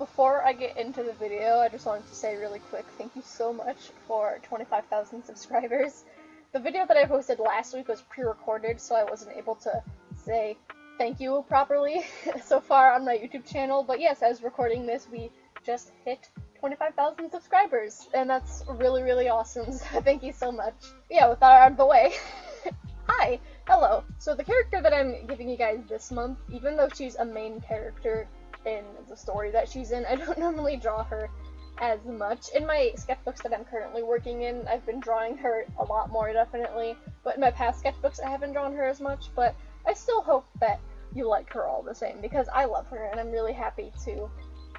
Before I get into the video, I just wanted to say really quick, thank you so much for 25,000 subscribers. The video that I posted last week was pre-recorded, so I wasn't able to say thank you properly so far on my YouTube channel, but yes, as recording this, we just hit 25,000 subscribers, and that's really, really awesome, so thank you so much. Yeah, with that out of the way, hi, hello. So the character that I'm giving you guys this month, even though she's a main character in the story that she's in, I don't normally draw her as much. In my sketchbooks that I'm currently working in, I've been drawing her a lot more, definitely, but in my past sketchbooks I haven't drawn her as much, but I still hope that you like her all the same, because I love her, and I'm really happy to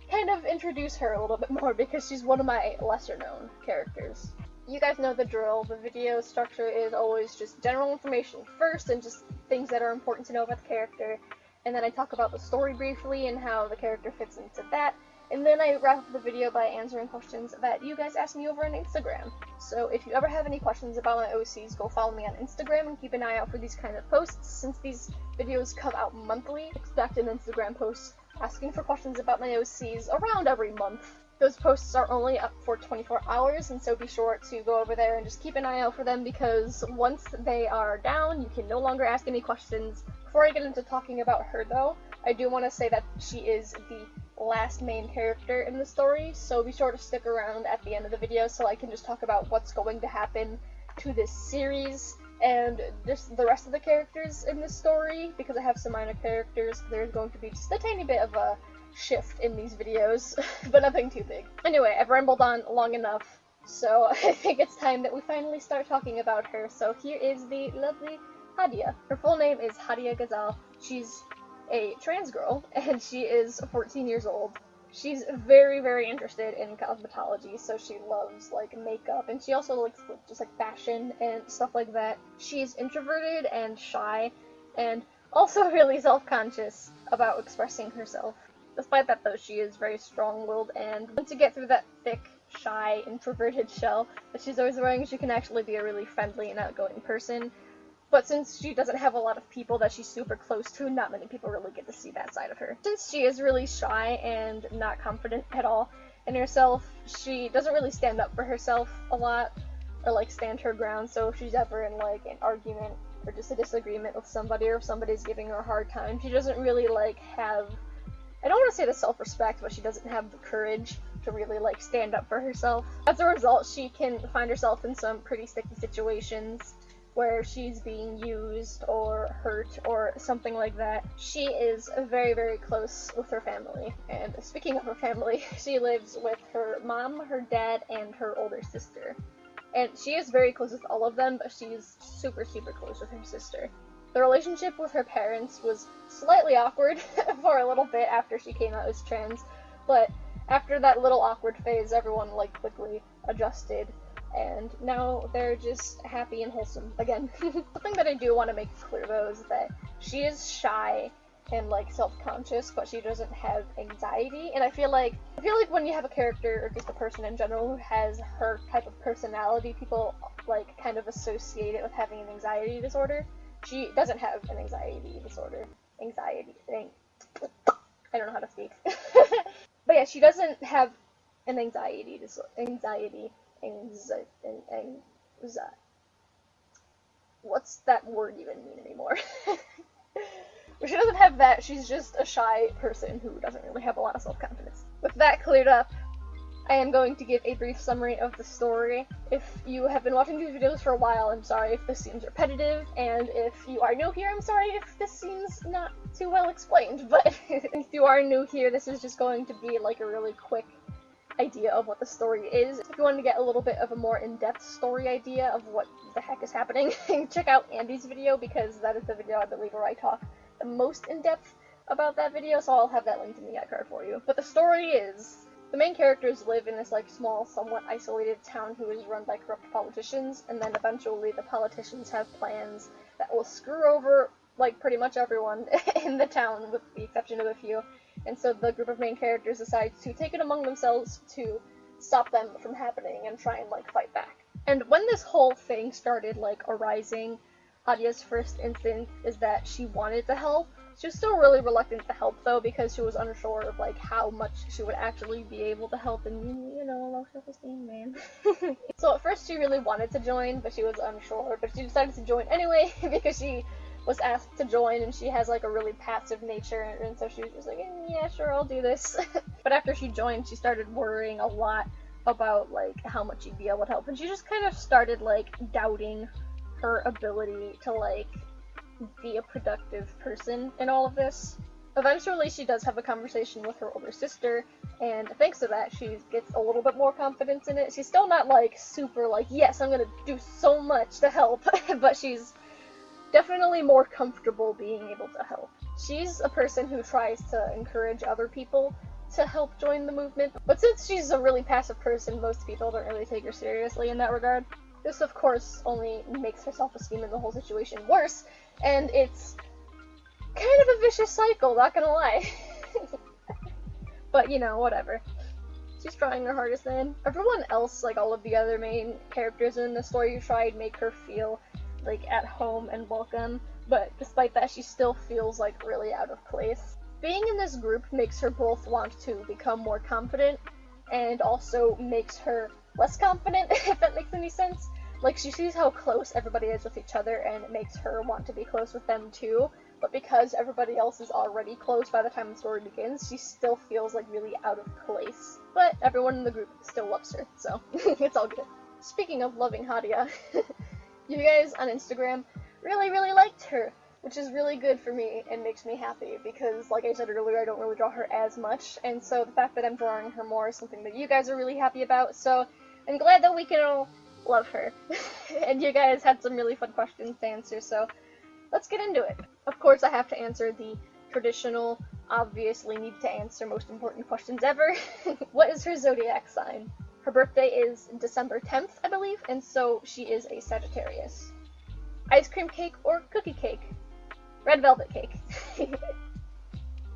kind of introduce her a little bit more, because she's one of my lesser known characters. You guys know the drill. The video structure is always just general information first, and just things that are important to know about the character, and then I talk about the story briefly and how the character fits into that, and then I wrap up the video by answering questions that you guys ask me over on Instagram. So if you ever have any questions about my OCs, go follow me on Instagram and keep an eye out for these kind of posts. Since these videos come out monthly, expect an Instagram post asking for questions about my OCs around every month. Those posts are only up for 24 hours, and so be sure to go over there and just keep an eye out for them, because once they are down, you can no longer ask any questions. Before I get into talking about her, though, I do want to say that she is the last main character in the story, so be sure to stick around at the end of the video so I can just talk about what's going to happen to this series and just the rest of the characters in this story, because I have some minor characters. There's going to be just a tiny bit of a shift in these videos, but nothing too big. Anyway, I've rambled on long enough, so I think it's time that we finally start talking about her. So here is the lovely Hadiya. Her full name is Hadiya Ghazal. She's a trans girl, and she is 14 years old. She's very, very interested in cosmetology, so she loves, like, makeup, and she also likes, just, like, fashion and stuff like that. She's introverted and shy, and also really self-conscious about expressing herself. Despite that, though, she is very strong-willed, and once you get through that thick, shy, introverted shell that she's always wearing, she can actually be a really friendly and outgoing person. But since she doesn't have a lot of people that she's super close to, not many people really get to see that side of her. Since she is really shy and not confident at all in herself, she doesn't really stand up for herself a lot, or like stand her ground. So if she's ever in like an argument or just a disagreement with somebody, or if somebody's giving her a hard time, she doesn't really like have, I don't want to say the self-respect, but she doesn't have the courage to really like stand up for herself. As a result, she can find herself in some pretty sticky situations where she's being used or hurt or something like that. She is very, very close with her family. And speaking of her family, she lives with her mom, her dad, and her older sister. And she is very close with all of them, but she's super, super close with her sister. The relationship with her parents was slightly awkward for a little bit after she came out as trans, but after that little awkward phase, everyone like quickly adjusted, and now they're just happy and wholesome again. Something that I do want to make clear, though, is that she is shy and like self-conscious, but she doesn't have anxiety. And I feel like when you have a character, or just a person in general, who has her type of personality, people like kind of associate it with having an anxiety disorder. She doesn't have an anxiety disorder. Anxiety thing. I don't know how to speak. But yeah, she doesn't have an anxiety disorder. What's that word even mean anymore? But she doesn't have that. She's just a shy person who doesn't really have a lot of self-confidence. With that cleared up, I am going to give a brief summary of the story. If you have been watching these videos for a while, I'm sorry if this seems repetitive, and if you are new here, I'm sorry if this seems not too well explained, but if you are new here, this is just going to be like a really quick idea of what the story is. If you want to get a little bit of a more in-depth story idea of what the heck is happening, check out Andy's video, because that is the video I believe where I talk the most in-depth about that video, so I'll have that linked in the iCard for you. But the story is, the main characters live in this like small, somewhat isolated town who is run by corrupt politicians, and then eventually the politicians have plans that will screw over like pretty much everyone in the town, with the exception of a few. And so the group of main characters decides to take it among themselves to stop them from happening and try and like fight back. And when this whole thing started like arising, Hadiya's first instinct is that she wanted to help. She was still really reluctant to help though, because she was unsure of like how much she would actually be able to help, and you know, low self-esteem, man. So at first she really wanted to join, but she was unsure, but she decided to join anyway because she was asked to join, and she has like a really passive nature, and so she was just like, yeah, sure, I'll do this. But after she joined, she started worrying a lot about like how much she'd be able to help, and she just kind of started like doubting her ability to like be a productive person in all of this. Eventually she does have a conversation with her older sister, and thanks to that she gets a little bit more confidence in it. She's still not like super like, yes, I'm gonna do so much to help, but she's definitely more comfortable being able to help. She's a person who tries to encourage other people to help join the movement, but since she's a really passive person, most people don't really take her seriously in that regard. This, of course, only makes her self-esteem in the whole situation worse, and it's kind of a vicious cycle, not gonna lie. But, you know, whatever. She's trying her hardest then. Everyone else, like all of the other main characters in the story, try and make her feel, like, at home and welcome, but despite that, she still feels, like, really out of place. Being in this group makes her both want to become more confident, and also makes her less confident, if that makes any sense. Like, she sees how close everybody is with each other, and it makes her want to be close with them too, but because everybody else is already close by the time the story begins, she still feels like really out of place. But everyone in the group still loves her, so it's all good. Speaking of loving Hadiya, you guys on Instagram really liked her, which is really good for me and makes me happy, because like I said earlier, I don't really draw her as much, and so the fact that I'm drawing her more is something that you guys are really happy about, so I'm glad that we can all love her. And you guys had some really fun questions to answer, so let's get into it. Of course, I have to answer the traditional, obviously need to answer most important questions ever. What is her zodiac sign? Her birthday is December 10th, I believe, and so she is a Sagittarius. Ice cream cake or cookie cake? Red velvet cake.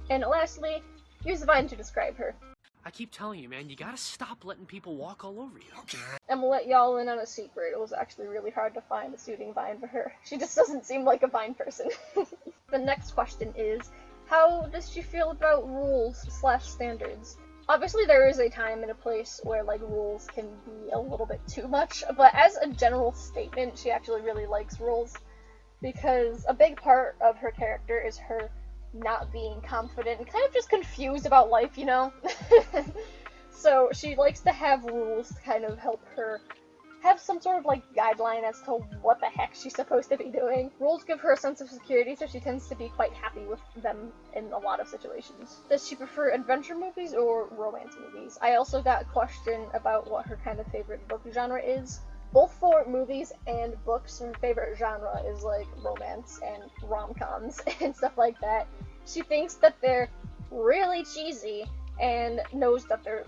And lastly, use a vine to describe her. I keep telling you, man, you gotta stop letting people walk all over you. Okay. I'm gonna let y'all in on a secret. It was actually really hard to find a suiting vine for her. She just doesn't seem like a vine person. The next question is, how does she feel about rules/standards? Obviously there is a time and a place where like rules can be a little bit too much, but as a general statement, she actually really likes rules, because a big part of her character is her not being confident and kind of just confused about life, you know? So she likes to have rules to kind of help her have some sort of like guideline as to what the heck she's supposed to be doing. Rules give her a sense of security, so she tends to be quite happy with them in a lot of situations. Does she prefer adventure movies or romance movies? I also got a question about what her kind of favorite book genre is. Both for movies and books, her favorite genre is like romance and rom-coms and stuff like that. She thinks that they're really cheesy and knows that they're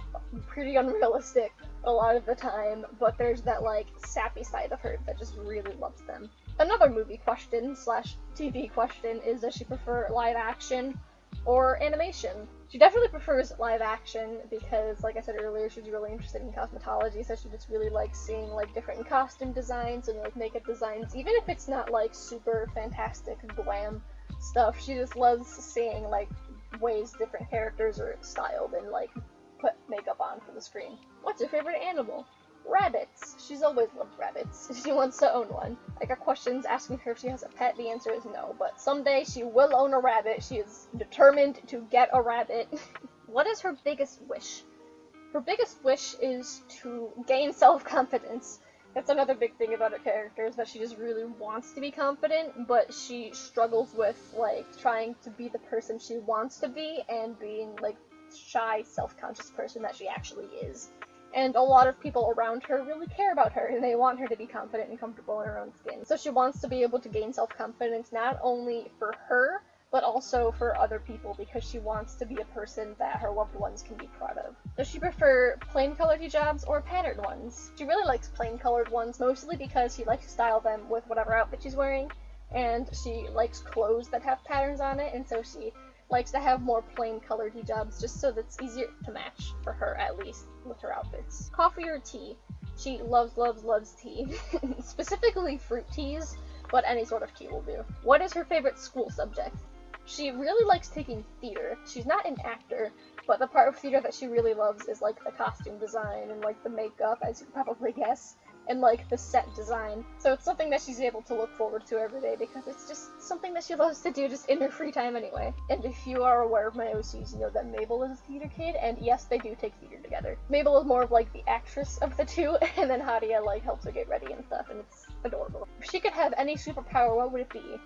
pretty unrealistic a lot of the time, but there's that like sappy side of her that just really loves them. Another movie question / TV question is, does she prefer live action or animation? She definitely prefers live action because, like I said earlier, she's really interested in cosmetology, so she just really likes seeing like different costume designs and like makeup designs, even if it's not like super fantastic glam stuff. She just loves seeing like ways different characters are styled and like put makeup on for the screen. What's your favorite animal? Rabbits. She's always loved rabbits. She wants to own one. I got questions asking her if she has a pet. The answer is no, but someday she will own a rabbit. She is determined to get a rabbit. What is her biggest wish? Her biggest wish is to gain self-confidence. That's another big thing about her character, is that she just really wants to be confident, but she struggles with like trying to be the person she wants to be and being like shy, self-conscious person that she actually is. And a lot of people around her really care about her, and they want her to be confident and comfortable in her own skin. So she wants to be able to gain self-confidence not only for her, but also for other people, because she wants to be a person that her loved ones can be proud of. Does she prefer plain colored hijabs or patterned ones? She really likes plain colored ones, mostly because she likes to style them with whatever outfit she's wearing, and she likes clothes that have patterns on it, and so she likes to have more plain colored hijabs just so that's easier to match, for her at least, with her outfits. Coffee or tea? She loves tea. Specifically fruit teas, but any sort of key will do. What is her favorite school subject? She really likes taking theater. She's not an actor, but the part of theater that she really loves is like the costume design and like the makeup, as you can probably guess, and like the set design. So it's something that she's able to look forward to every day because it's just something that she loves to do just in her free time anyway. And if you are aware of my OCs, you know that Mabel is a theater kid, and yes, they do take theater together. Mabel is more of like the actress of the two, and then Hadia like helps her get ready and stuff, and it's adorable. If she could have any superpower, what would it be?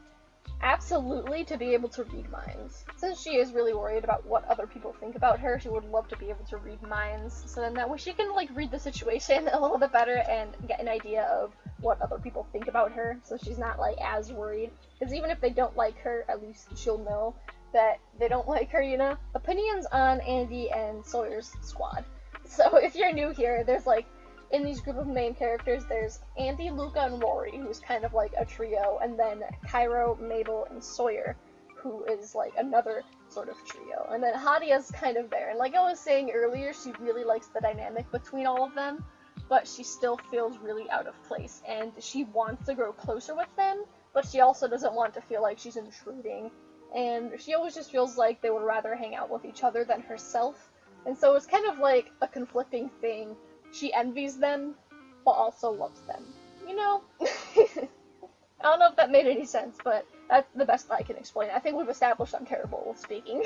Absolutely to be able to read minds. Since she is really worried about what other people think about her, she would love to be able to read minds, so then that way she can like read the situation a little bit better and get an idea of what other people think about her, so she's not like as worried. Because even if they don't like her, at least she'll know that they don't like her, you know? Opinions on Andy and Sawyer's squad. So if you're new here, there's like, in these group of main characters, there's Andy, Luca, and Rory, who's kind of like a trio, and then Cairo, Mabel, and Sawyer, who is like another sort of trio. And then Hadia's kind of there, and like I was saying earlier, she really likes the dynamic between all of them, but she still feels really out of place, and she wants to grow closer with them, but she also doesn't want to feel like she's intruding, and she always just feels like they would rather hang out with each other than herself, and so it's kind of like a conflicting thing. She envies them, but also loves them. You know? I don't know if that made any sense, but that's the best I can explain. I think we've established I'm terrible with speaking.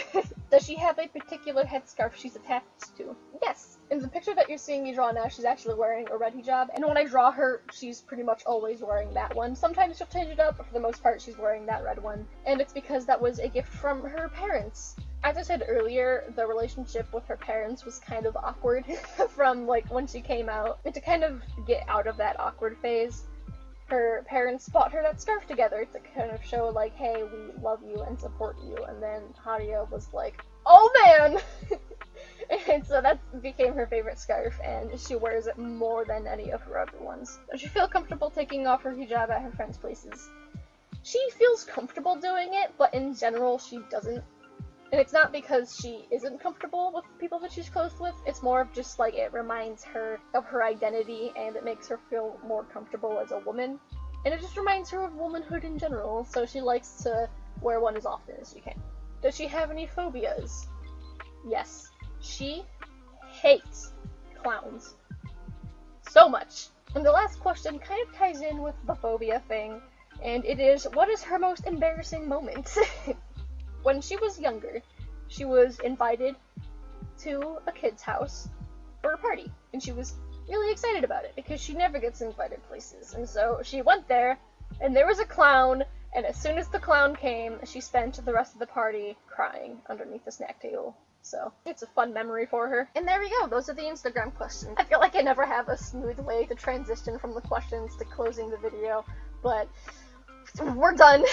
Does she have a particular headscarf she's attached to? Yes. In the picture that you're seeing me draw now, she's actually wearing a red hijab, and when I draw her, she's pretty much always wearing that one. Sometimes she'll change it up, but for the most part, she's wearing that red one. And it's because that was a gift from her parents. As I said earlier, the relationship with her parents was kind of awkward from like when she came out. And to kind of get out of that awkward phase, her parents bought her that scarf together to kind of show like, hey, we love you and support you. And then Hadia was like, oh man! And so that became her favorite scarf, and she wears it more than any of her other ones. Does she feel comfortable taking off her hijab at her friends' places? She feels comfortable doing it, but in general she doesn't. And it's not because she isn't comfortable with the people that she's close with, it's more of just like it reminds her of her identity and it makes her feel more comfortable as a woman. And it just reminds her of womanhood in general, so she likes to wear one as often as she can. Does she have any phobias? Yes. She hates clowns. So much. And the last question kind of ties in with the phobia thing, and it is, what is her most embarrassing moment? When she was younger, she was invited to a kid's house for a party, and she was really excited about it because she never gets invited places. And so she went there, and there was a clown, and as soon as the clown came, she spent the rest of the party crying underneath the snack table. So it's a fun memory for her. And there we go, those are the Instagram questions. I feel like I never have a smooth way to transition from the questions to closing the video, but we're done.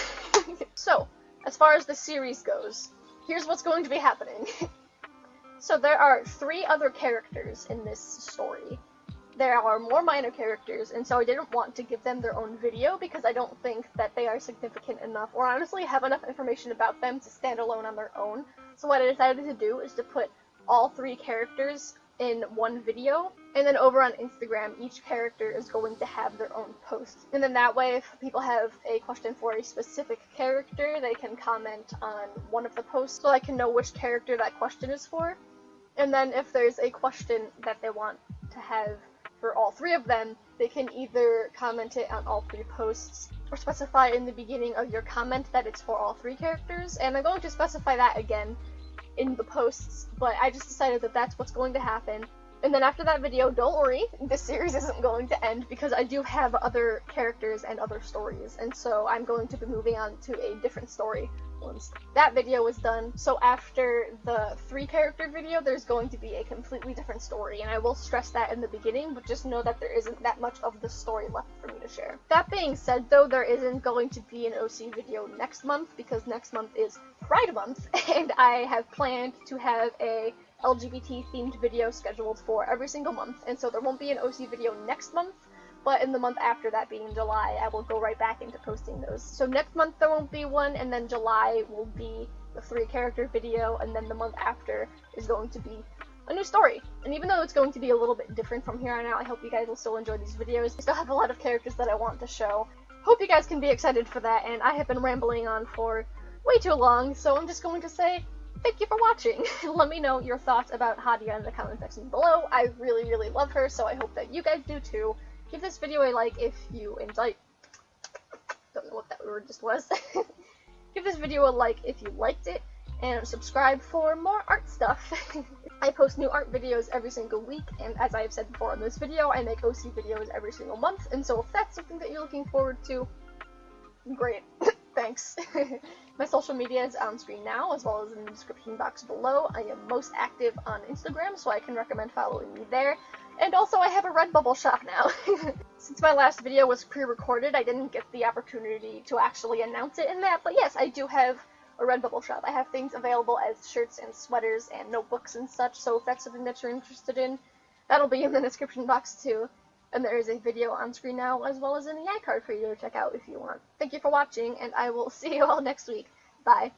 So, as far as the series goes, here's what's going to be happening. So there are 3 other characters in this story. There are more minor characters, and so I didn't want to give them their own video because I don't think that they are significant enough, or honestly have enough information about them to stand alone on their own. So what I decided to do is to put all 3 characters in one video, and then over on Instagram, each character is going to have their own post. And then that way, if people have a question for a specific character, they can comment on one of the posts so I can know which character that question is for. And then if there's a question that they want to have for all 3 of them, they can either comment it on all 3 posts, or specify in the beginning of your comment that it's for all 3 characters, and I'm going to specify that again in the posts, but I just decided that that's what's going to happen. And then after that video, don't worry, this series isn't going to end because I do have other characters and other stories, and so I'm going to be moving on to a different story once that video is done. So after the 3 character video, there's going to be a completely different story, and I will stress that in the beginning, but just know that there isn't that much of the story left for me to share. That being said though, there isn't going to be an OC video next month because next month is Pride Month, and I have planned to have a LGBT themed video scheduled for every single month, and so there won't be an OC video next month, but in the month after, that being July, I will go right back into posting those. So next month there won't be one, and then July will be the 3 character video, and then the month after is going to be a new story. And even though it's going to be a little bit different from here on out, I hope you guys will still enjoy these videos. I still have a lot of characters that I want to show, hope you guys can be excited for that, and I have been rambling on for way too long, so I'm just going to say thank you for watching. Let me know your thoughts about Hadiyah in the comment section below. I really, really love her, so I hope that you guys do too. Give this video a like if you enjoyed. Don't know what that word just was. Give this video a like if you liked it, and subscribe for more art stuff. I post new art videos every single week, and as I have said before in this video, I make OC videos every single month, and so if that's something that you're looking forward to, great. Thanks. My social media is on screen now, as well as in the description box below. I am most active on Instagram, so I can recommend following me there. And also, I have a Redbubble shop now. Since my last video was pre-recorded, I didn't get the opportunity to actually announce it in that, but yes, I do have a Redbubble shop. I have things available as shirts and sweaters and notebooks and such, so if that's something that you're interested in, that'll be in the description box too. And there is a video on screen now, as well as an iCard for you to check out if you want. Thank you for watching, and I will see you all next week. Bye.